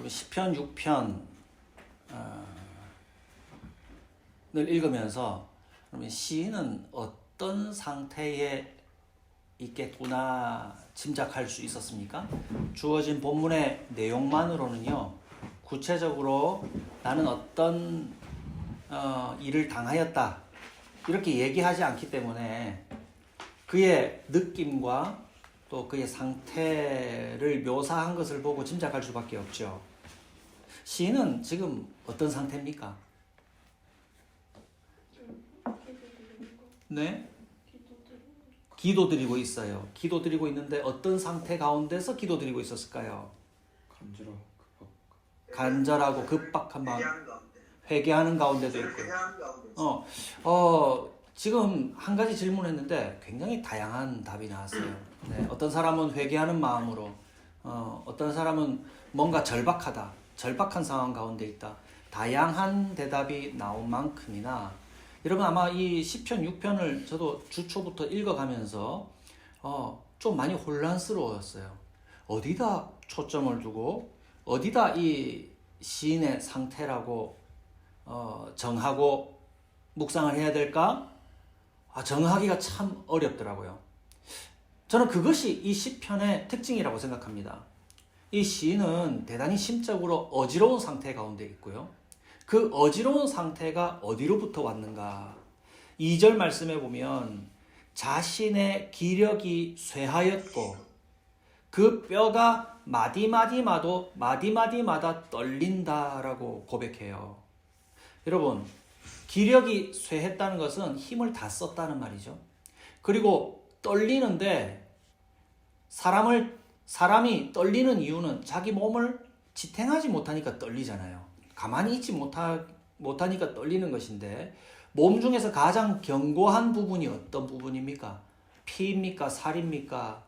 시편 6편을 읽으면서 그러면 시인은 어떤 상태에 있겠구나 짐작할 수 있었습니까? 주어진 본문의 내용만으로는요, 구체적으로 나는 어떤 일을 당하였다 이렇게 얘기하지 않기 때문에 그의 느낌과 또 그의 상태를 묘사한 것을 보고 짐작할 수밖에 없죠. 시인은 지금 어떤 상태입니까? 네? 기도드리고 있어요. 기도드리고 있는데 어떤 상태 가운데서 기도드리고 있었을까요? 간절하고 급박한 마음, 회개하는 가운데도 있고. 지금 한 가지 질문했는데 굉장히 다양한 답이 나왔어요. 네, 어떤 사람은 회개하는 마음으로, 어떤 사람은 뭔가 절박한 상황 가운데 있다. 다양한 대답이 나온 만큼이나 여러분 아마 이 시편 6편을 저도 주초부터 읽어가면서 좀 많이 혼란스러웠어요. 어디다 초점을 두고 어디다 이 시인의 상태라고 정하고 묵상을 해야 될까? 정하기가 참 어렵더라고요. 저는 그것이 이 시편의 특징이라고 생각합니다. 이 시인은 대단히 심적으로 어지러운 상태 가운데 있고요. 그 어지러운 상태가 어디로부터 왔는가? 2절 말씀에 보면 자신의 기력이 쇠하였고 그 뼈가 마디마디마다 떨린다라고 고백해요. 여러분, 기력이 쇠했다는 것은 힘을 다 썼다는 말이죠. 그리고 떨리는데 사람이 떨리는 이유는 자기 몸을 지탱하지 못하니까 떨리잖아요. 가만히 있지 못하니까 떨리는 것인데 몸 중에서 가장 견고한 부분이 어떤 부분입니까? 피입니까? 살입니까?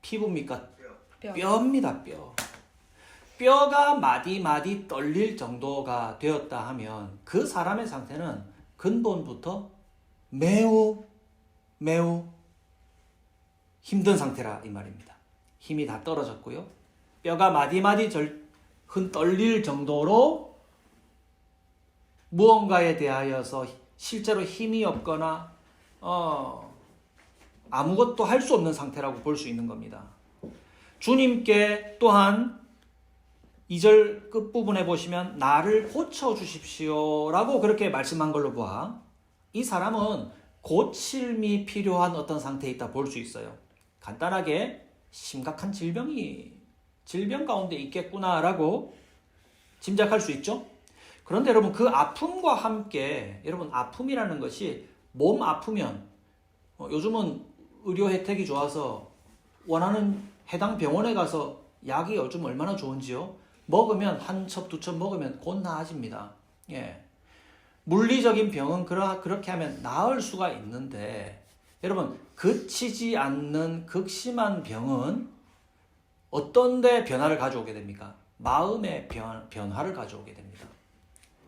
피부입니까? 뼈입니다. 뼈가 마디 떨릴 정도가 되었다 하면 그 사람의 상태는 근본부터 매우 힘든 상태라 이 말입니다. 힘이 다 떨어졌고요. 뼈가 마디 떨릴 정도로 무언가에 대하여서 실제로 힘이 없거나 아무것도 할 수 없는 상태라고 볼 수 있는 겁니다. 주님께 또한 2절 끝부분에 보시면 나를 고쳐주십시오 라고 그렇게 말씀한 걸로 봐. 이 사람은 고침이 필요한 어떤 상태에 있다 볼 수 있어요. 간단하게 심각한 질병 가운데 있겠구나라고 짐작할 수 있죠. 그런데 여러분 그 아픔과 함께 여러분 아픔이라는 것이 몸 아프면 요즘은 의료 혜택이 좋아서 원하는 해당 병원에 가서 약이 요즘 얼마나 좋은지요. 먹으면 한 첩, 두 첩 먹으면 곧 나아집니다. 예. 물리적인 병은 그렇게 하면 나을 수가 있는데 여러분 그치지 않는 극심한 병은 어떤 데 변화를 가져오게 됩니까? 마음의 변화를 가져오게 됩니다.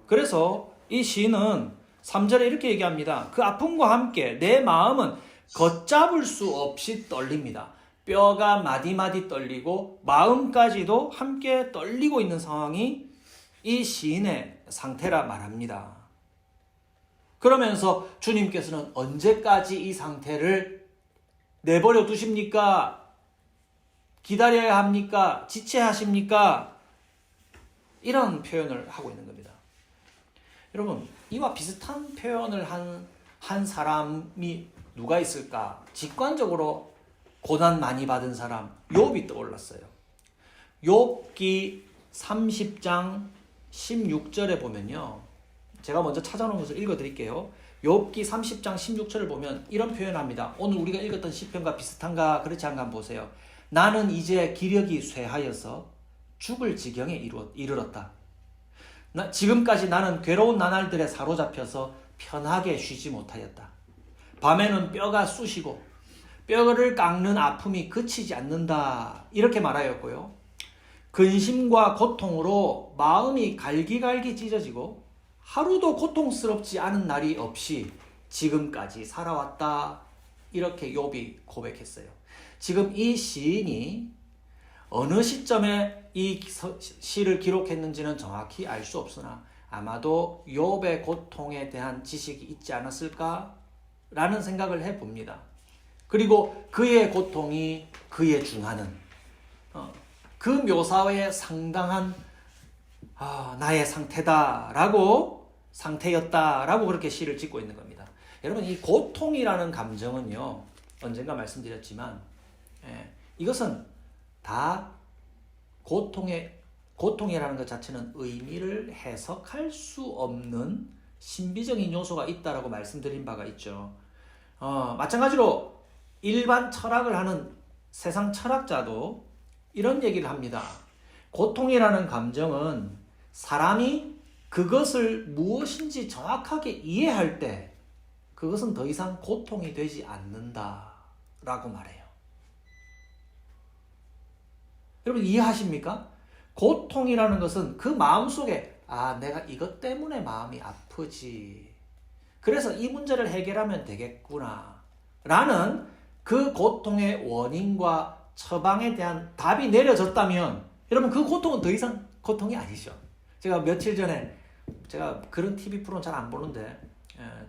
그래서 이 시인은 3절에 이렇게 얘기합니다. 그 아픔과 함께 내 마음은 걷잡을 수 없이 떨립니다. 뼈가 마디마디 떨리고 마음까지도 함께 떨리고 있는 상황이 이 시인의 상태라 말합니다. 그러면서 주님께서는 언제까지 이 상태를 내버려 두십니까? 기다려야 합니까? 지체하십니까? 이런 표현을 하고 있는 겁니다. 여러분, 이와 비슷한 표현을 한 사람이 누가 있을까? 직관적으로 고난 많이 받은 사람, 욥이 떠올랐어요. 욥기 30장 16절에 보면요. 제가 먼저 찾아놓은 것을 읽어드릴게요. 욥기 30장 16절을 보면 이런 표현합니다. 오늘 우리가 읽었던 시편과 비슷한가 그렇지 않가 한번 보세요. 나는 이제 기력이 쇠하여서 죽을 지경에 이르렀다. 지금까지 나는 괴로운 나날들에 사로잡혀서 편하게 쉬지 못하였다. 밤에는 뼈가 쑤시고 뼈를 깎는 아픔이 그치지 않는다. 이렇게 말하였고요. 근심과 고통으로 마음이 갈기갈기 찢어지고 하루도 고통스럽지 않은 날이 없이 지금까지 살아왔다. 이렇게 욥이 고백했어요. 지금 이 시인이 어느 시점에 이 시를 기록했는지는 정확히 알 수 없으나 아마도 욥의 고통에 대한 지식이 있지 않았을까라는 생각을 해봅니다. 그리고 그의 고통이 그에 준하는 그 묘사에 상당한 나의 상태였다라고 그렇게 시를 짓고 있는 겁니다. 여러분, 이 고통이라는 감정은요, 언젠가 말씀드렸지만 이것은 다 고통이라는 것 자체는 의미를 해석할 수 없는 신비적인 요소가 있다라고 말씀드린 바가 있죠. 마찬가지로 일반 철학을 하는 세상 철학자도 이런 얘기를 합니다. 고통이라는 감정은 사람이 그것을 무엇인지 정확하게 이해할 때 그것은 더 이상 고통이 되지 않는다라고 말해요. 여러분 이해하십니까? 고통이라는 것은 그 마음속에 내가 이것 때문에 마음이 아프지. 그래서 이 문제를 해결하면 되겠구나. 라는 그 고통의 원인과 처방에 대한 답이 내려졌다면 여러분 그 고통은 더 이상 고통이 아니죠. 제가 며칠 전에 제가 그런 TV 프로는 잘 안 보는데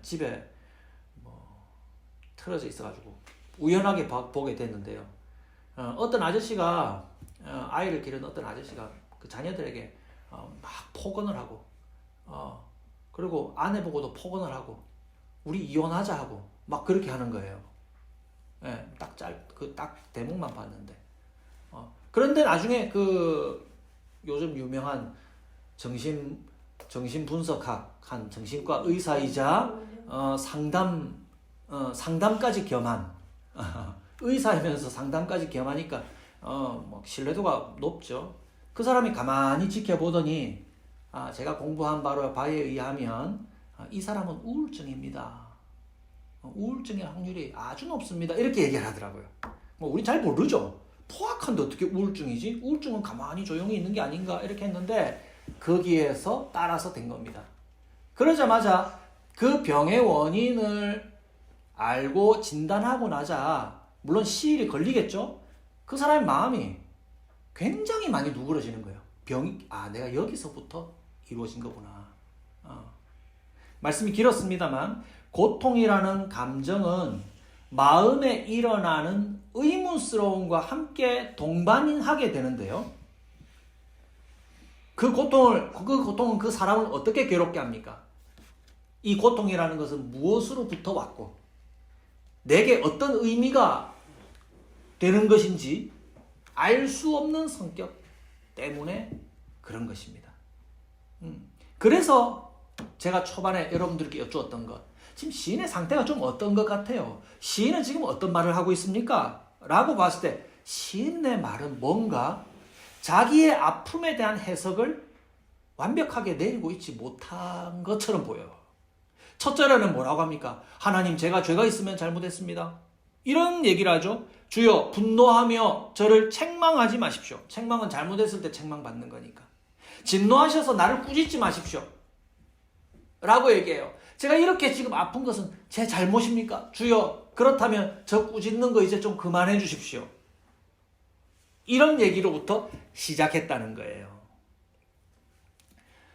집에 틀어져 있어가지고 우연하게 보게 됐는데요. 어떤 아저씨가 아이를 기르는 어떤 아저씨가 그 자녀들에게 막 폭언을 하고 그리고 아내 보고도 폭언을 하고 우리 이혼하자 하고 막 그렇게 하는 거예요. 딱 대목만 봤는데 그런데 나중에 그 요즘 유명한 정신 분석학 정신과 의사이자 상담까지 겸한 의사이면서 상담까지 겸하니까 신뢰도가 높죠. 그 사람이 가만히 지켜보더니 제가 공부한 바에 의하면 이 사람은 우울증입니다. 우울증의 확률이 아주 높습니다. 이렇게 얘기를 하더라고요. 우리 잘 모르죠. 포악한데 어떻게 우울증이지? 우울증은 가만히 조용히 있는 게 아닌가? 이렇게 했는데 거기에서 따라서 된 겁니다. 그러자마자 그 병의 원인을 알고 진단하고 나자 물론 시일이 걸리겠죠? 그 사람의 마음이 굉장히 많이 누그러지는 거예요. 병이 내가 여기서부터 이루어진 거구나. 말씀이 길었습니다만 고통이라는 감정은 마음에 일어나는 의문스러움과 함께 동반하게 되는데요. 그 고통은 그 사람을 어떻게 괴롭게 합니까? 이 고통이라는 것은 무엇으로부터 왔고 내게 어떤 의미가 되는 것인지 알 수 없는 성격 때문에 그런 것입니다. 그래서 제가 초반에 여러분들께 여쭈었던 것, 지금 시인의 상태가 좀 어떤 것 같아요? 시인은 지금 어떤 말을 하고 있습니까? 라고 봤을 때 시인의 말은 뭔가 자기의 아픔에 대한 해석을 완벽하게 내리고 있지 못한 것처럼 보여요. 첫 절에는 뭐라고 합니까? 하나님, 제가 죄가 있으면 잘못했습니다. 이런 얘기를 하죠. 주여, 분노하며 저를 책망하지 마십시오. 책망은 잘못했을 때 책망받는 거니까. 진노하셔서 나를 꾸짖지 마십시오. 라고 얘기해요. 제가 이렇게 지금 아픈 것은 제 잘못입니까? 주여, 그렇다면 저 꾸짖는 거 이제 좀 그만해 주십시오. 이런 얘기로부터 시작했다는 거예요.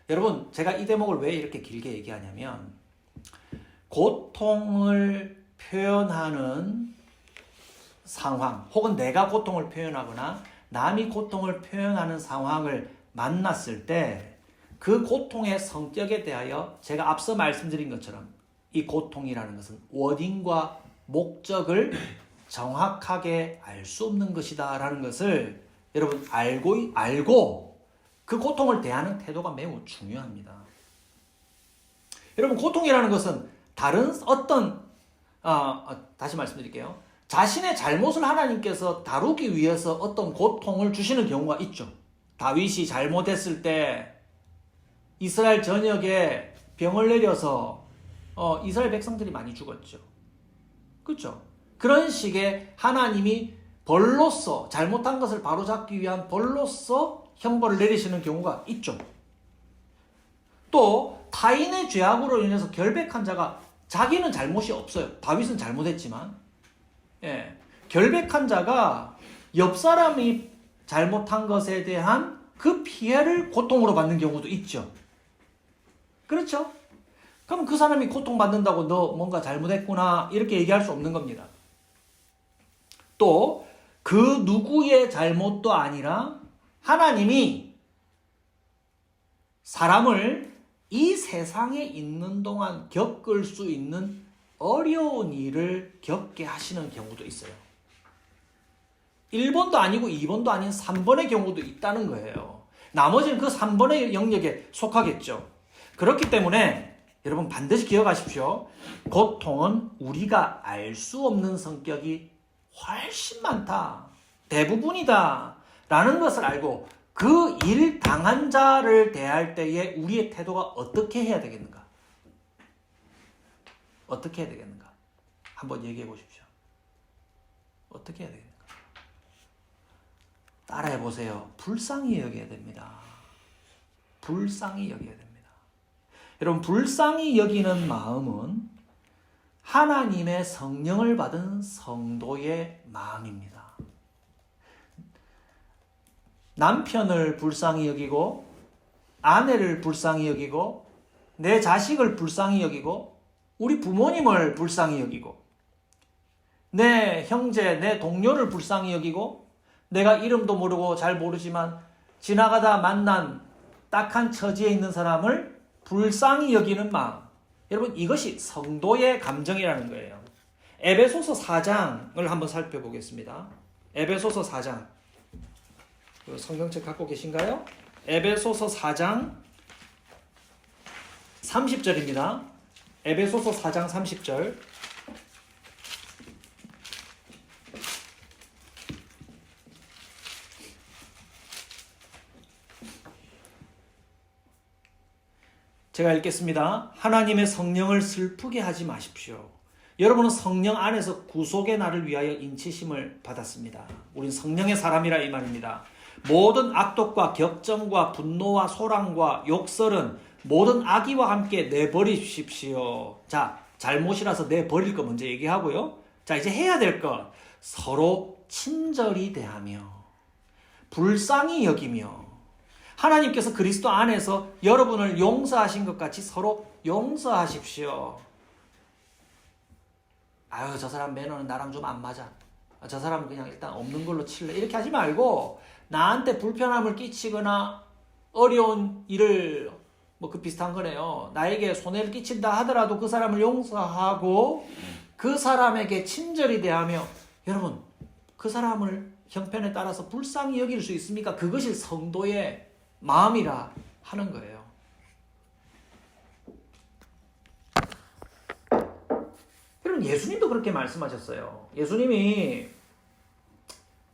여러분, 제가 이 대목을 왜 이렇게 길게 얘기하냐면 고통을 표현하는 상황 혹은 내가 고통을 표현하거나 남이 고통을 표현하는 상황을 만났을 때 그 고통의 성격에 대하여 제가 앞서 말씀드린 것처럼 이 고통이라는 것은 원인과 목적을 정확하게 알 수 없는 것이다 라는 것을 여러분 알고 그 고통을 대하는 태도가 매우 중요합니다. 여러분, 고통이라는 것은 다른 어떤 다시 말씀드릴게요. 자신의 잘못을 하나님께서 다루기 위해서 어떤 고통을 주시는 경우가 있죠. 다윗이 잘못했을 때 이스라엘 전역에 병을 내려서 이스라엘 백성들이 많이 죽었죠. 그렇죠? 그런 식의 하나님이 벌로서 잘못한 것을 바로잡기 위한 벌로서 형벌을 내리시는 경우가 있죠. 또 타인의 죄악으로 인해서 결백한 자가 자기는 잘못이 없어요. 다윗은 잘못했지만 결백한 자가 옆 사람이 잘못한 것에 대한 그 피해를 고통으로 받는 경우도 있죠. 그렇죠? 그럼 그 사람이 고통받는다고 너 뭔가 잘못했구나 이렇게 얘기할 수 없는 겁니다. 또 그 누구의 잘못도 아니라 하나님이 사람을 이 세상에 있는 동안 겪을 수 있는 어려운 일을 겪게 하시는 경우도 있어요. 1번도 아니고 2번도 아닌 3번의 경우도 있다는 거예요. 나머지는 그 3번의 영역에 속하겠죠. 그렇기 때문에 여러분 반드시 기억하십시오. 고통은 우리가 알 수 없는 성격이 훨씬 많다. 대부분이다. 라는 것을 알고 그 일 당한 자를 대할 때에 우리의 태도가 어떻게 해야 되겠는가? 어떻게 해야 되겠는가? 한번 얘기해 보십시오. 어떻게 해야 되겠는가? 따라해 보세요. 불쌍히 여겨야 됩니다. 불쌍히 여겨야 됩니다. 여러분, 불쌍히 여기는 마음은 하나님의 성령을 받은 성도의 마음입니다. 남편을 불쌍히 여기고, 아내를 불쌍히 여기고, 내 자식을 불쌍히 여기고, 우리 부모님을 불쌍히 여기고, 내 형제, 내 동료를 불쌍히 여기고, 내가 이름도 모르고 잘 모르지만 지나가다 만난 딱한 처지에 있는 사람을 불쌍히 여기는 마음. 여러분, 이것이 성도의 감정이라는 거예요. 에베소서 4장을 한번 살펴보겠습니다. 에베소서 4장. 성경책 갖고 계신가요? 에베소서 4장 30절입니다. 에베소서 4장 30절. 제가 읽겠습니다. 하나님의 성령을 슬프게 하지 마십시오. 여러분은 성령 안에서 구속의 날을 위하여 인치심을 받았습니다. 우린 성령의 사람이라 이 말입니다. 모든 악독과 격정과 분노와 소란과 욕설은 모든 악의와 함께 내버리십시오. 자, 잘못이라서 내버릴 거 먼저 얘기하고요. 자, 이제 해야 될 것. 서로 친절히 대하며 불쌍히 여기며 하나님께서 그리스도 안에서 여러분을 용서하신 것 같이 서로 용서하십시오. 아유, 저 사람 매너는 나랑 좀 안 맞아. 저 사람은 그냥 일단 없는 걸로 칠래. 이렇게 하지 말고 나한테 불편함을 끼치거나 어려운 일을 그 비슷한 거네요. 나에게 손해를 끼친다 하더라도 그 사람을 용서하고 그 사람에게 친절히 대하며 여러분, 그 사람을 형편에 따라서 불쌍히 여길 수 있습니까? 그것이 성도의 마음이라 하는 거예요. 여러분, 예수님도 그렇게 말씀하셨어요. 예수님이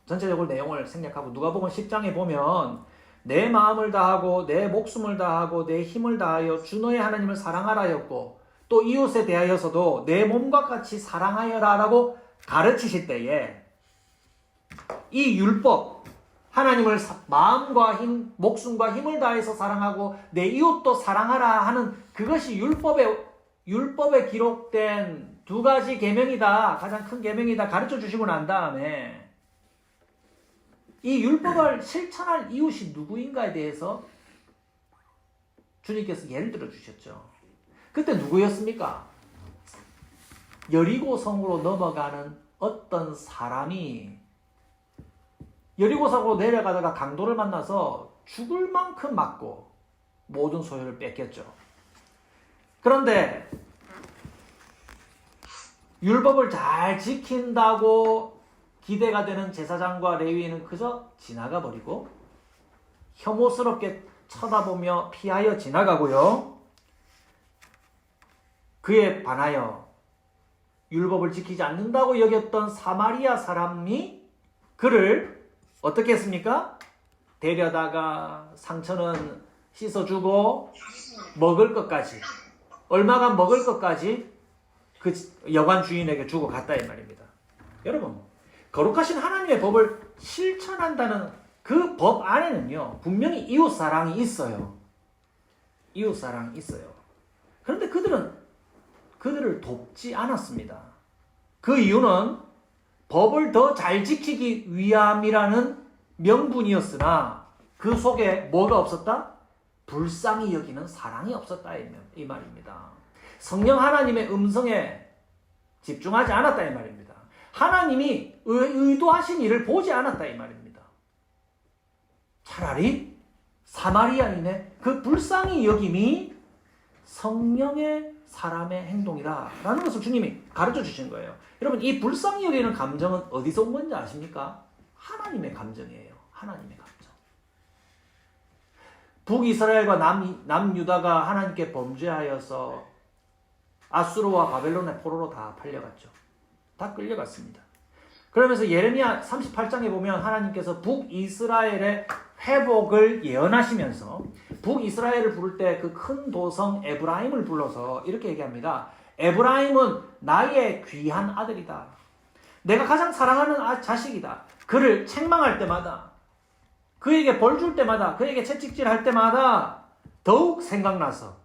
전체적으로 내용을 생략하고 누가복음 10장에 보면 내 마음을 다하고 내 목숨을 다하고 내 힘을 다하여 주 너의 하나님을 사랑하라 하였고 또 이웃에 대하여서도 내 몸과 같이 사랑하여라 라고 가르치실 때에 이 율법, 하나님을 마음과 힘, 목숨과 힘을 다해서 사랑하고 내 이웃도 사랑하라 하는 그것이 율법에 기록된 두 가지 계명이다. 가장 큰 계명이다. 가르쳐 주시고 난 다음에 이 율법을 실천할 이웃이 누구인가에 대해서 주님께서 예를 들어 주셨죠. 그때 누구였습니까? 여리고 성으로 넘어가는 어떤 사람이 여리고 성으로 내려가다가 강도를 만나서 죽을 만큼 맞고 모든 소유를 뺏겼죠. 그런데 율법을 잘 지킨다고 기대가 되는 제사장과 레위인은 그저 지나가 버리고 혐오스럽게 쳐다보며 피하여 지나가고요. 그에 반하여 율법을 지키지 않는다고 여겼던 사마리아 사람이 그를 어떻게 했습니까? 데려다가 상처는 씻어주고 먹을 것까지, 얼마간 먹을 것까지 그 여관 주인에게 주고 갔다 이 말입니다. 여러분, 거룩하신 하나님의 법을 실천한다는 그 법 안에는요, 분명히 이웃사랑이 있어요. 이웃사랑이 있어요. 그런데 그들을 돕지 않았습니다. 그 이유는 법을 더 잘 지키기 위함이라는 명분이었으나 그 속에 뭐가 없었다? 불쌍히 여기는 사랑이 없었다 이 말입니다. 성령 하나님의 음성에 집중하지 않았다 이 말입니다. 하나님이 의도하신 일을 보지 않았다 이 말입니다. 차라리 사마리아인의 그 불쌍히 여김이 성령의 사람의 행동이다 라는 것을 주님이 가르쳐 주신 거예요. 여러분, 이 불쌍히 여기는 감정은 어디서 온 건지 아십니까? 하나님의 감정이에요. 하나님의 감정. 북이스라엘과 남유다가 하나님께 범죄하여서 아수르와 바벨론의 포로로 다 팔려갔죠. 다 끌려갔습니다. 그러면서 예레미야 38장에 보면 하나님께서 북이스라엘의 회복을 예언하시면서 북이스라엘을 부를 때 그 큰 도성 에브라임을 불러서 이렇게 얘기합니다. 에브라임은 나의 귀한 아들이다. 내가 가장 사랑하는 자식이다. 그를 책망할 때마다, 그에게 벌 줄 때마다, 그에게 채찍질할 때마다 더욱 생각나서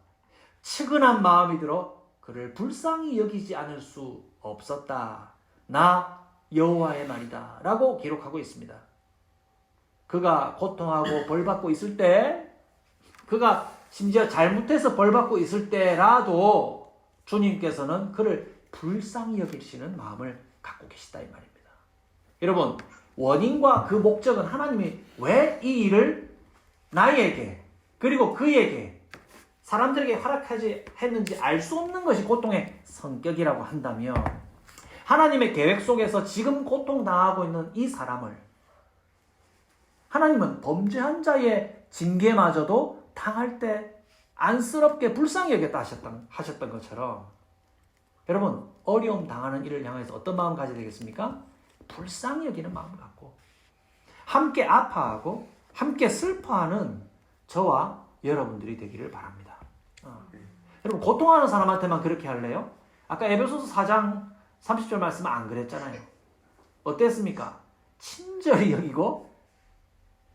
측은한 마음이 들어 그를 불쌍히 여기지 않을 수 없었다. 나 여호와의 말이다. 라고 기록하고 있습니다. 그가 고통하고 벌받고 있을 때, 그가 심지어 잘못해서 벌받고 있을 때라도 주님께서는 그를 불쌍히 여기시는 마음을 갖고 계시다 이 말입니다. 여러분, 원인과 그 목적은 하나님이 왜 이 일을 나에게 그리고 그에게 사람들에게 허락하지 했는지 알 수 없는 것이 고통의 성격이라고 한다면, 하나님의 계획 속에서 지금 고통당하고 있는 이 사람을 하나님은 범죄한 자의 징계마저도 당할 때 안쓰럽게 불쌍히 여겼다 하셨던 것처럼, 여러분, 어려움 당하는 이를 향해서 어떤 마음 가져야 되겠습니까? 불쌍히 여기는 마음을 갖고 함께 아파하고 함께 슬퍼하는 저와 여러분들이 되기를 바랍니다. 여러분, 고통하는 사람한테만 그렇게 할래요? 아까 에베소서 4장 30절 말씀은 안 그랬잖아요. 어땠습니까? 친절히 여기고,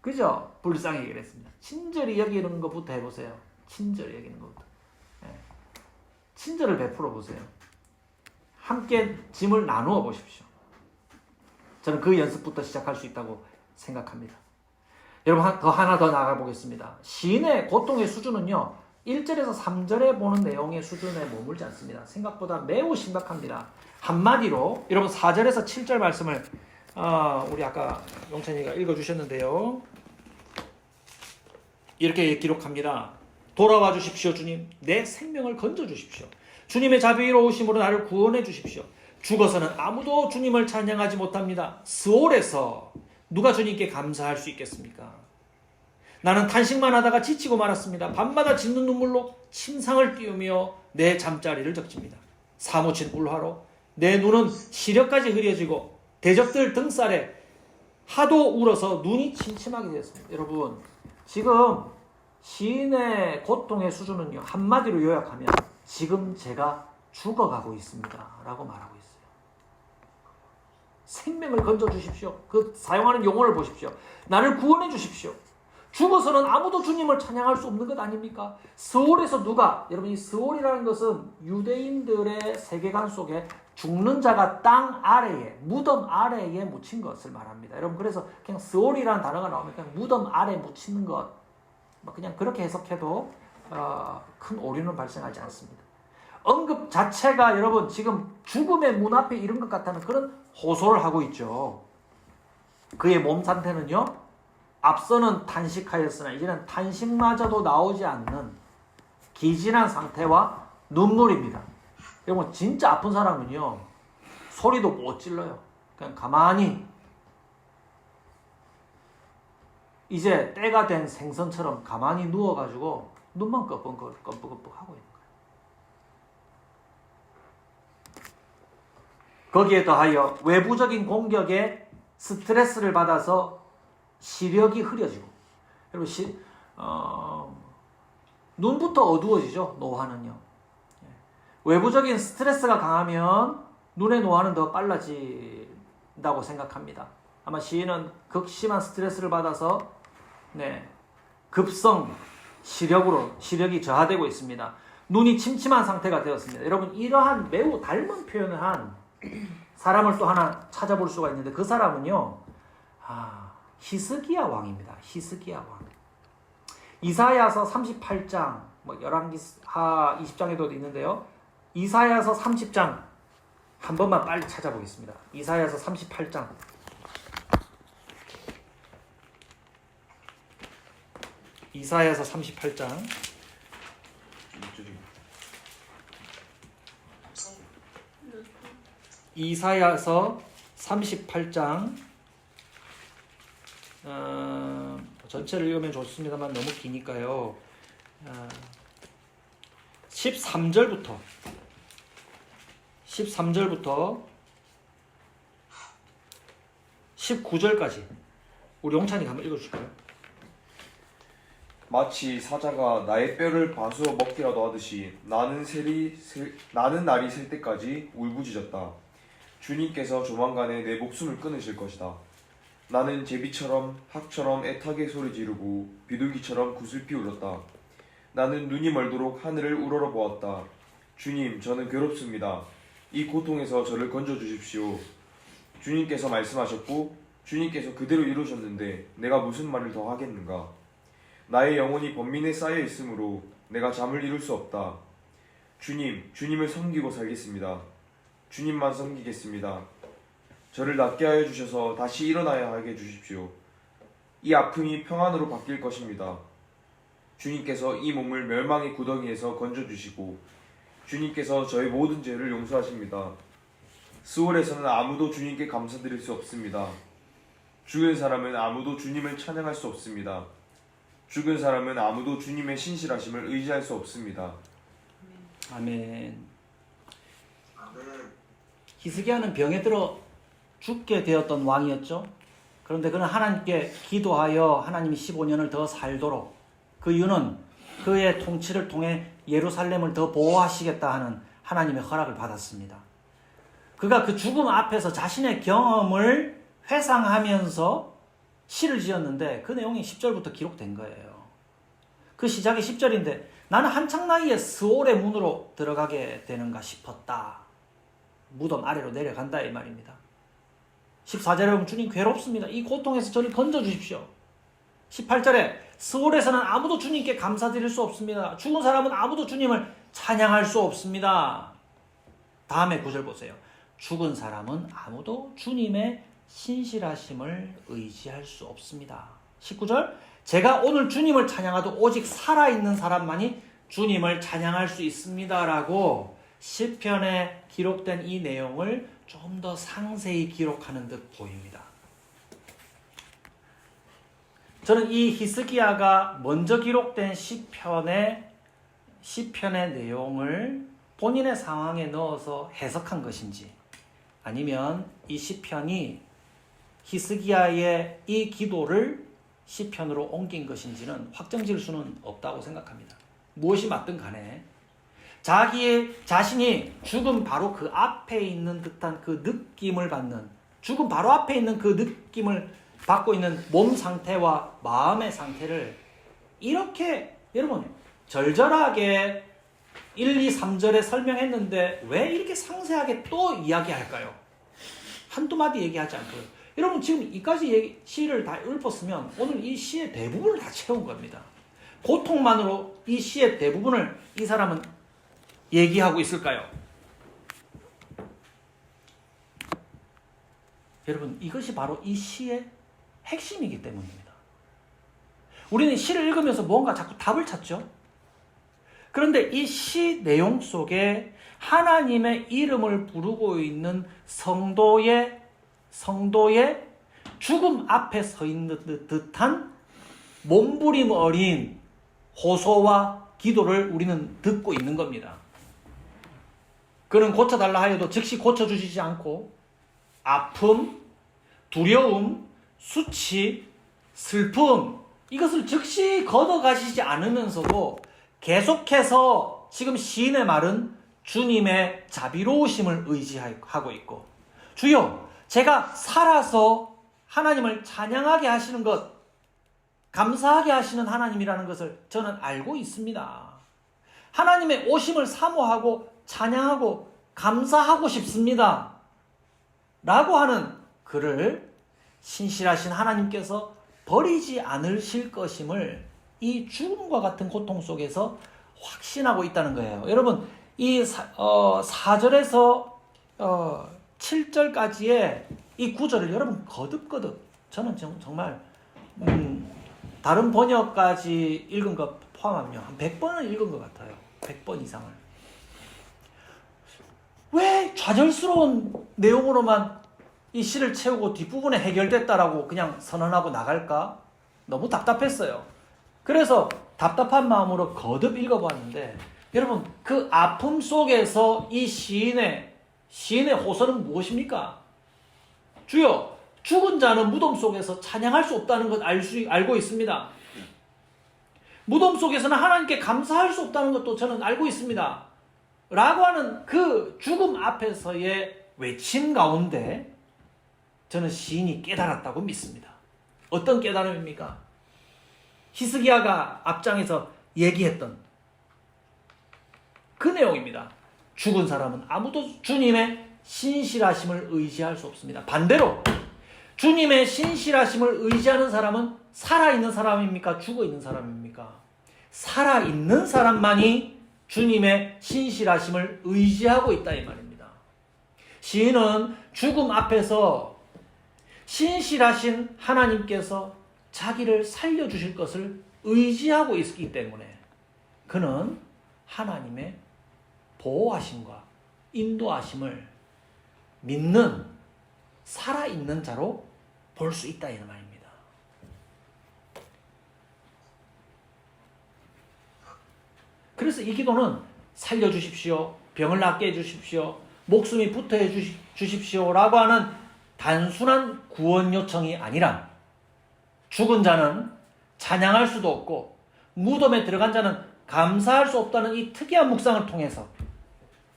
그죠? 불쌍히 여기를 했습니다. 친절히 여기는 것부터 해보세요. 친절히 여기는 것부터. 친절을 베풀어 보세요. 함께 짐을 나누어 보십시오. 저는 그 연습부터 시작할 수 있다고 생각합니다. 여러분, 하나 더 나가 보겠습니다. 시인의 고통의 수준은요, 1절에서 3절에 보는 내용의 수준에 머물지 않습니다. 생각보다 매우 심각합니다. 한마디로 여러분 4절에서 7절 말씀을 우리 아까 용찬이가 읽어주셨는데요. 이렇게 기록합니다. 돌아와 주십시오 주님, 내 생명을 건져 주십시오. 주님의 자비로우심으로 나를 구원해 주십시오. 죽어서는 아무도 주님을 찬양하지 못합니다. 스올에서 누가 주님께 감사할 수 있겠습니까? 나는 탄식만 하다가 지치고 말았습니다. 밤마다 짖는 눈물로 침상을 띄우며 내 잠자리를 적십니다. 사무친 울화로 내 눈은 시력까지 흐려지고 대적들 등살에 하도 울어서 눈이 침침하게 되었습니다. 여러분, 지금 시인의 고통의 수준은요, 한마디로 요약하면 지금 제가 죽어가고 있습니다 라고 말하고 있어요. 생명을 건져 주십시오. 그 사용하는 용어를 보십시오. 나를 구원해 주십시오. 죽어서는 아무도 주님을 찬양할 수 없는 것 아닙니까? 스올에서 누가, 여러분, 이 스올이라는 것은 유대인들의 세계관 속에 죽는 자가 땅 아래에, 무덤 아래에 묻힌 것을 말합니다. 여러분, 그래서 그냥 스올이라는 단어가 나오면 그냥 무덤 아래에 묻히는 것, 그냥 그렇게 해석해도 큰 오류는 발생하지 않습니다. 언급 자체가 여러분 지금 죽음의 문 앞에 이른 것 같다는 그런 호소를 하고 있죠. 그의 몸 상태는요, 앞서는 탄식하였으나 이제는 탄식마저도 나오지 않는 기진한 상태와 눈물입니다. 여러분, 진짜 아픈 사람은요, 소리도 못 질러요. 그냥 가만히 이제 때가 된 생선처럼 가만히 누워가지고 눈만 껌뻑껌뻑 하고 있는 거예요. 거기에 더하여 외부적인 공격에 스트레스를 받아서 시력이 흐려지고, 여러분, 눈부터 어두워지죠, 노화는요. 외부적인 스트레스가 강하면 눈의 노화는 더 빨라진다고 생각합니다. 아마 시인은 극심한 스트레스를 받아서 급성 시력이 저하되고 있습니다. 눈이 침침한 상태가 되었습니다. 여러분, 이러한 매우 닮은 표현을 한 사람을 또 하나 찾아볼 수가 있는데, 그 사람은요, 히스기야 왕입니다. 히스기야 왕. 이사야서 38장, 열왕기하 20장에도 있는데요. 이사야서 30장 한 번만 빨리 찾아보겠습니다. 이사야서 38장. 이사야서 38장. 이사야서 38장. 전체를 읽으면 좋습니다만 너무 기니까요. 13절부터 19절까지 우리 용찬이가 한번 읽어주실까요? 마치 사자가 나의 뼈를 봐수어 먹기라도 하듯이 나는 날이 셀 때까지 울부짖었다. 주님께서 조만간에 내 목숨을 끊으실 것이다. 나는 제비처럼 학처럼 애타게 소리 지르고 비둘기처럼 구슬피 울었다. 나는 눈이 멀도록 하늘을 우러러 보았다. 주님, 저는 괴롭습니다. 이 고통에서 저를 건져주십시오. 주님께서 말씀하셨고 주님께서 그대로 이루셨는데 내가 무슨 말을 더 하겠는가. 나의 영혼이 번민에 쌓여 있으므로 내가 잠을 이룰 수 없다. 주님을 섬기고 살겠습니다. 주님만 섬기겠습니다. 저를 낫게 하여 주셔서 다시 일어나야 하게 해주십시오. 이 아픔이 평안으로 바뀔 것입니다. 주님께서 이 몸을 멸망의 구덩이에서 건져주시고 주님께서 저의 모든 죄를 용서하십니다. 스올에서는 아무도 주님께 감사드릴 수 없습니다. 죽은 사람은 아무도 주님을 찬양할 수 없습니다. 죽은 사람은 아무도 주님의 신실하심을 의지할 수 없습니다. 아멘. 히스기야는 병에 들어 죽게 되었던 왕이었죠. 그런데 그는 하나님께 기도하여 하나님이 15년을 더 살도록, 그 이유는 그의 통치를 통해 예루살렘을 더 보호하시겠다 하는 하나님의 허락을 받았습니다. 그가 그 죽음 앞에서 자신의 경험을 회상하면서 시를 지었는데 그 내용이 10절부터 기록된 거예요. 그 시작이 10절인데 나는 한창 나이에 스올의 문으로 들어가게 되는가 싶었다. 무덤 아래로 내려간다 이 말입니다. 14절에 보면 주님 괴롭습니다. 이 고통에서 저를 건져주십시오. 18절에 스올에서는 아무도 주님께 감사드릴 수 없습니다. 죽은 사람은 아무도 주님을 찬양할 수 없습니다. 다음에 9절 보세요. 죽은 사람은 아무도 주님의 신실하심을 의지할 수 없습니다. 19절 제가 오늘 주님을 찬양하도 오직 살아있는 사람만이 주님을 찬양할 수 있습니다. 라고 시편에 기록된 이 내용을 좀 더 상세히 기록하는 듯 보입니다. 저는 이 히스기야가 먼저 기록된 시편의 내용을 본인의 상황에 넣어서 해석한 것인지, 아니면 이 시편이 히스기야의 이 기도를 시편으로 옮긴 것인지는 확정지을 수는 없다고 생각합니다. 무엇이 맞든 간에 자신이 죽음 바로 그 앞에 있는 듯한 그 느낌을 받는, 죽음 바로 앞에 있는 그 느낌을 받고 있는 몸 상태와 마음의 상태를 이렇게 여러분 절절하게 1, 2, 3절에 설명했는데 왜 이렇게 상세하게 또 이야기할까요? 한두 마디 얘기하지 않고요. 여러분 지금 이까지 시를 다 읊었으면 오늘 이 시의 대부분을 다 채운 겁니다. 고통만으로 이 시의 대부분을 이 사람은 얘기하고 있을까요? 여러분 이것이 바로 이 시의 핵심이기 때문입니다. 우리는 시를 읽으면서 뭔가 자꾸 답을 찾죠. 그런데 이 시 내용 속에 하나님의 이름을 부르고 있는 성도의 죽음 앞에 서 있는 듯한 몸부림 어린 호소와 기도를 우리는 듣고 있는 겁니다. 그는 고쳐달라 하여도 즉시 고쳐주시지 않고 아픔, 두려움, 수치, 슬픔 이것을 즉시 걷어가시지 않으면서도 계속해서 지금 시인의 말은 주님의 자비로우심을 의지하고 있고, 주여 제가 살아서 하나님을 찬양하게 하시는 것, 감사하게 하시는 하나님이라는 것을 저는 알고 있습니다. 하나님의 오심을 사모하고 찬양하고 감사하고 싶습니다. 라고 하는 글을 신실하신 하나님께서 버리지 않으실 것임을 이 죽음과 같은 고통 속에서 확신하고 있다는 거예요. 여러분, 이 4절에서 7절까지의 이 구절을 여러분 거듭거듭, 저는 정말 다른 번역까지 읽은 것 포함하면 한 100번은 읽은 것 같아요. 100번 이상을. 왜 좌절스러운 내용으로만 이 시를 채우고 뒷부분에 해결됐다라고 그냥 선언하고 나갈까? 너무 답답했어요. 그래서 답답한 마음으로 거듭 읽어봤는데, 여러분, 그 아픔 속에서 이 시인의 호소는 무엇입니까? 주여, 죽은 자는 무덤 속에서 찬양할 수 없다는 것 알고 있습니다. 무덤 속에서는 하나님께 감사할 수 없다는 것도 저는 알고 있습니다. 라고 하는 그 죽음 앞에서의 외침 가운데 저는 시인이 깨달았다고 믿습니다. 어떤 깨달음입니까? 히스기야가 앞장에서 얘기했던 그 내용입니다. 죽은 사람은 아무도 주님의 신실하심을 의지할 수 없습니다. 반대로 주님의 신실하심을 의지하는 사람은 살아있는 사람입니까? 죽어있는 사람입니까? 살아있는 사람만이 주님의 신실하심을 의지하고 있다 이 말입니다. 시인은 죽음 앞에서 신실하신 하나님께서 자기를 살려주실 것을 의지하고 있기 때문에 그는 하나님의 보호하심과 인도하심을 믿는 살아있는 자로 볼 수 있다 이 말입니다. 그래서 이 기도는 살려주십시오, 병을 낫게 해주십시오, 목숨이 붙어 해주십시오 라고 하는 단순한 구원 요청이 아니라 죽은 자는 찬양할 수도 없고 무덤에 들어간 자는 감사할 수 없다는 이 특이한 묵상을 통해서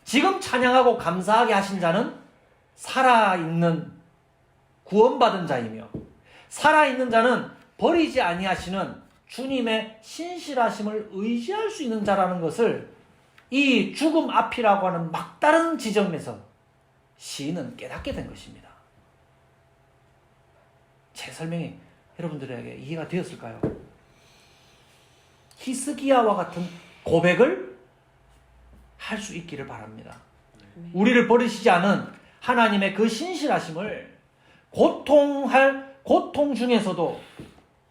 지금 찬양하고 감사하게 하신 자는 살아있는 구원받은 자이며 살아있는 자는 버리지 아니하시는 주님의 신실하심을 의지할 수 있는 자라는 것을 이 죽음 앞이라고 하는 막다른 지점에서 시인은 깨닫게 된 것입니다. 제 설명이 여러분들에게 이해가 되었을까요? 히스기야와 같은 고백을 할 수 있기를 바랍니다. 우리를 버리시지 않은 하나님의 그 신실하심을 고통 중에서도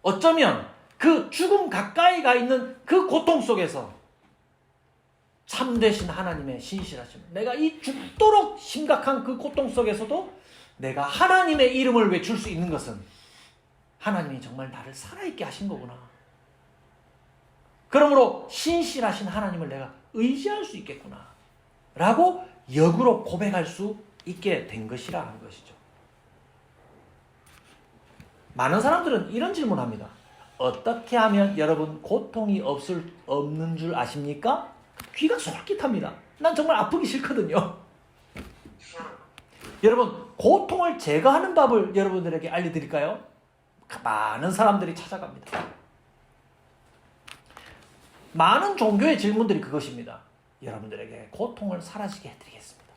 어쩌면 그 죽음 가까이 가 있는 그 고통 속에서 참되신 하나님의 신실하심, 내가 이 죽도록 심각한 그 고통 속에서도 내가 하나님의 이름을 외칠 수 있는 것은 하나님이 정말 나를 살아있게 하신 거구나. 그러므로 신실하신 하나님을 내가 의지할 수 있겠구나 라고 역으로 고백할 수 있게 된 것이라는 것이죠. 많은 사람들은 이런 질문합니다. 어떻게 하면 여러분 고통이 없는 줄 아십니까? 귀가 솔깃합니다. 난 정말 아프기 싫거든요. 여러분, 고통을 제거하는 법을 여러분들에게 알려드릴까요? 많은 사람들이 찾아갑니다. 많은 종교의 질문들이 그것입니다. 여러분들에게 고통을 사라지게 해드리겠습니다.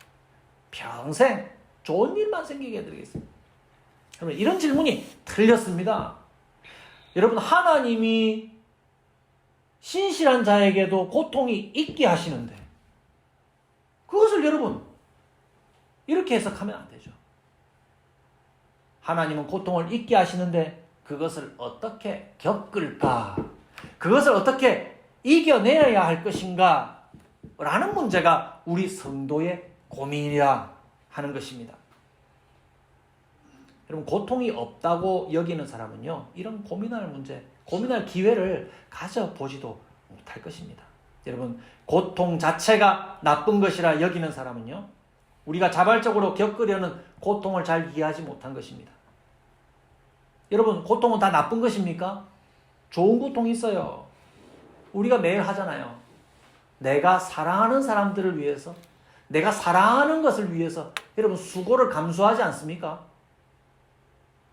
평생 좋은 일만 생기게 해드리겠습니다. 여러분, 이런 질문이 틀렸습니다. 여러분, 하나님이 신실한 자에게도 고통이 있게 하시는데 그것을 여러분 이렇게 해석하면 안 되죠. 하나님은 고통을 있게 하시는데 그것을 어떻게 겪을까? 그것을 어떻게 이겨내야 할 것인가? 라는 문제가 우리 성도의 고민이라 하는 것입니다. 여러분, 고통이 없다고 여기는 사람은요, 이런 고민할 기회를 가져보지도 못할 것입니다. 여러분, 고통 자체가 나쁜 것이라 여기는 사람은요, 우리가 자발적으로 겪으려는 고통을 잘 이해하지 못한 것입니다. 여러분, 고통은 다 나쁜 것입니까? 좋은 고통이 있어요. 우리가 매일 하잖아요. 내가 사랑하는 사람들을 위해서, 내가 사랑하는 것을 위해서 여러분 수고를 감수하지 않습니까?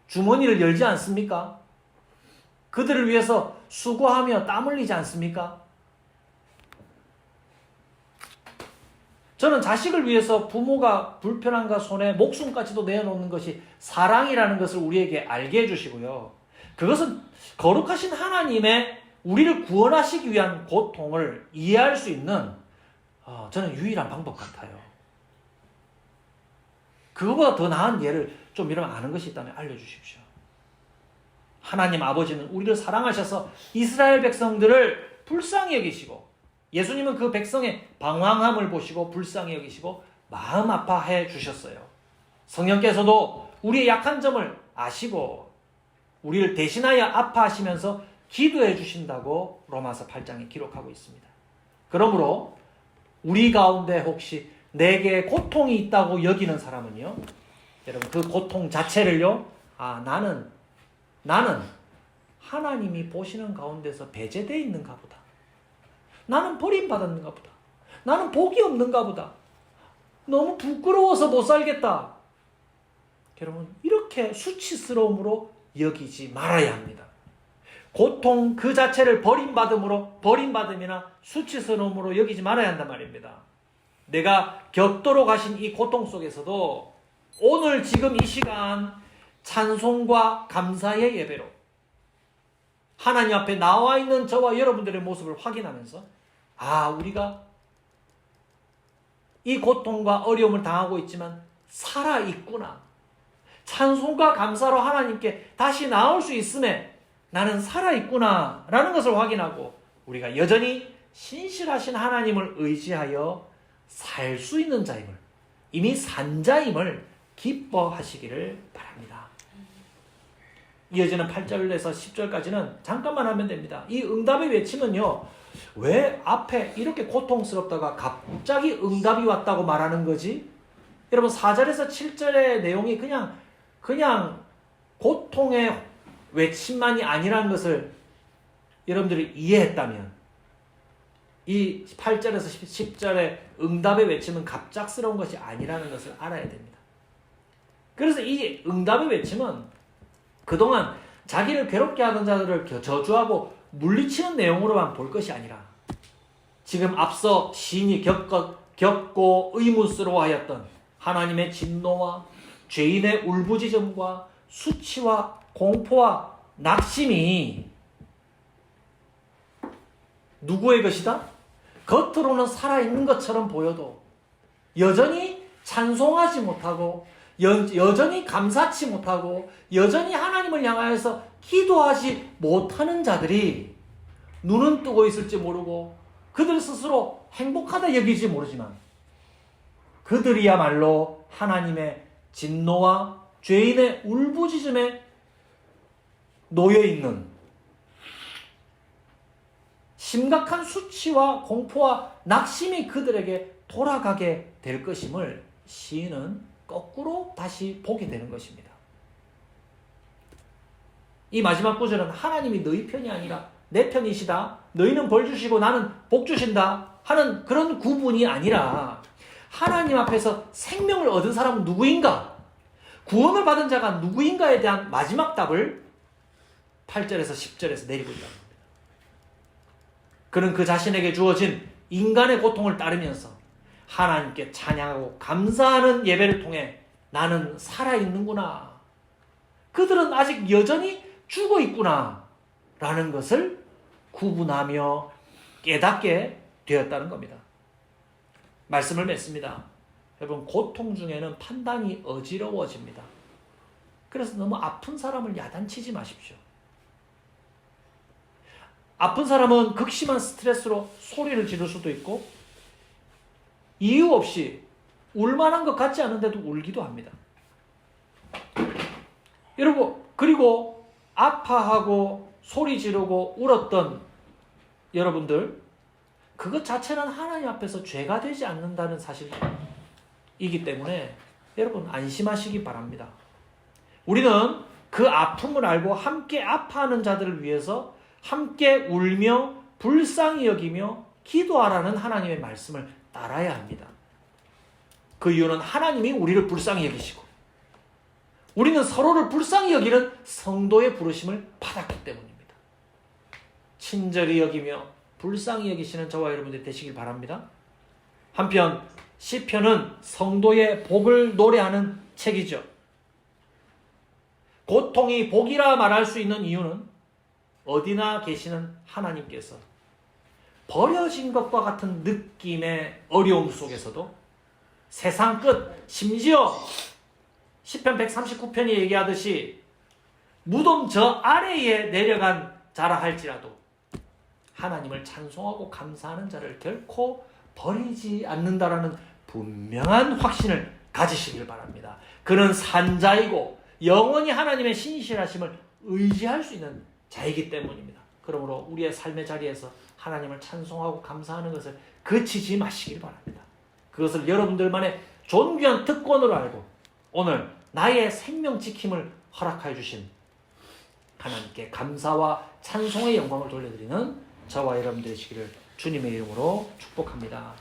주머니를 열지 않습니까? 그들을 위해서 수고하며 땀 흘리지 않습니까? 저는 자식을 위해서 부모가 불편함과 손해 목숨까지도 내어놓는 것이 사랑이라는 것을 우리에게 알게 해주시고요. 그것은 거룩하신 하나님의 우리를 구원하시기 위한 고통을 이해할 수 있는 저는 유일한 방법 같아요. 그거보다 더 나은 예를 좀 이런 아는 것이 있다면 알려주십시오. 하나님 아버지는 우리를 사랑하셔서 이스라엘 백성들을 불쌍히 여기시고 예수님은 그 백성의 방황함을 보시고 불쌍히 여기시고 마음 아파해 주셨어요. 성령께서도 우리의 약한 점을 아시고 우리를 대신하여 아파하시면서 기도해 주신다고 로마서 8장에 기록하고 있습니다. 그러므로 우리 가운데 혹시 내게 고통이 있다고 여기는 사람은요, 여러분 그 고통 자체를요, 나는 하나님이 보시는 가운데서 배제되어 있는가 보다. 나는 버림받았는가 보다. 나는 복이 없는가 보다. 너무 부끄러워서 못 살겠다. 여러분 이렇게 수치스러움으로 여기지 말아야 합니다. 고통 그 자체를 버림받음이나 수치스러움으로 여기지 말아야 한단 말입니다. 내가 겪도록 하신 이 고통 속에서도 오늘 지금 이 시간 찬송과 감사의 예배로 하나님 앞에 나와 있는 저와 여러분들의 모습을 확인하면서 우리가 이 고통과 어려움을 당하고 있지만 살아있구나. 찬송과 감사로 하나님께 다시 나올 수 있음에 나는 살아있구나 라는 것을 확인하고 우리가 여전히 신실하신 하나님을 의지하여 살 수 있는 자임을, 이미 산 자임을 기뻐하시기를 바랍니다. 이어지는 8절에서 10절까지는 잠깐만 하면 됩니다. 이 응답의 외침은요, 왜 앞에 이렇게 고통스럽다가 갑자기 응답이 왔다고 말하는 거지? 여러분 4절에서 7절의 내용이 그냥 고통의 외침만이 아니라는 것을 여러분들이 이해했다면 이 8절에서 10절의 응답의 외침은 갑작스러운 것이 아니라는 것을 알아야 됩니다. 그래서 이 응답의 외침은 그동안 자기를 괴롭게 하던 자들을 저주하고 물리치는 내용으로만 볼 것이 아니라 지금 앞서 시인이 겪고 의문스러워하였던 하나님의 진노와 죄인의 울부짖음과 수치와 공포와 낙심이 누구의 것이다? 겉으로는 살아있는 것처럼 보여도 여전히 찬송하지 못하고 여전히 감사치 못하고 여전히 하나님을 향하여서 기도하지 못하는 자들이 눈은 뜨고 있을지 모르고 그들 스스로 행복하다 여기지 모르지만 그들이야말로 하나님의 진노와 죄인의 울부짖음에 놓여있는 심각한 수치와 공포와 낙심이 그들에게 돌아가게 될 것임을 시인은 거꾸로 다시 보게 되는 것입니다. 이 마지막 구절은 하나님이 너희 편이 아니라 내 편이시다. 너희는 벌 주시고 나는 복 주신다 하는 그런 구분이 아니라 하나님 앞에서 생명을 얻은 사람은 누구인가? 구원을 받은 자가 누구인가에 대한 마지막 답을 8절에서 10절에서 내리고 있다. 그는 그 자신에게 주어진 인간의 고통을 따르면서 하나님께 찬양하고 감사하는 예배를 통해 나는 살아있는구나. 그들은 아직 여전히 죽어 있구나. 라는 것을 구분하며 깨닫게 되었다는 겁니다. 말씀을 맺습니다. 여러분, 고통 중에는 판단이 어지러워집니다. 그래서 너무 아픈 사람을 야단치지 마십시오. 아픈 사람은 극심한 스트레스로 소리를 지를 수도 있고 이유 없이 울만한 것 같지 않은데도 울기도 합니다. 여러분, 그리고 아파하고 소리 지르고 울었던 여러분들, 그것 자체는 하나님 앞에서 죄가 되지 않는다는 사실이기 때문에 여러분 안심하시기 바랍니다. 우리는 그 아픔을 알고 함께 아파하는 자들을 위해서 함께 울며 불쌍히 여기며 기도하라는 하나님의 말씀을 따라야 합니다. 그 이유는 하나님이 우리를 불쌍히 여기시고 우리는 서로를 불쌍히 여기는 성도의 부르심을 받았기 때문입니다. 친절히 여기며 불쌍히 여기시는 저와 여러분들이 되시길 바랍니다. 한편 시편은 성도의 복을 노래하는 책이죠. 고통이 복이라 말할 수 있는 이유는 어디나 계시는 하나님께서 버려진 것과 같은 느낌의 어려움 속에서도 세상 끝, 심지어 시편 139편이 얘기하듯이 무덤 저 아래에 내려간 자라 할지라도 하나님을 찬송하고 감사하는 자를 결코 버리지 않는다라는 분명한 확신을 가지시길 바랍니다. 그는 산자이고 영원히 하나님의 신실하심을 의지할 수 있는 자이기 때문입니다. 그러므로 우리의 삶의 자리에서 하나님을 찬송하고 감사하는 것을 그치지 마시길 바랍니다. 그것을 여러분들만의 존귀한 특권으로 알고 오늘 나의 생명 지킴을 허락하여 주신 하나님께 감사와 찬송의 영광을 돌려드리는 저와 여러분들의 시기를 주님의 이름으로 축복합니다.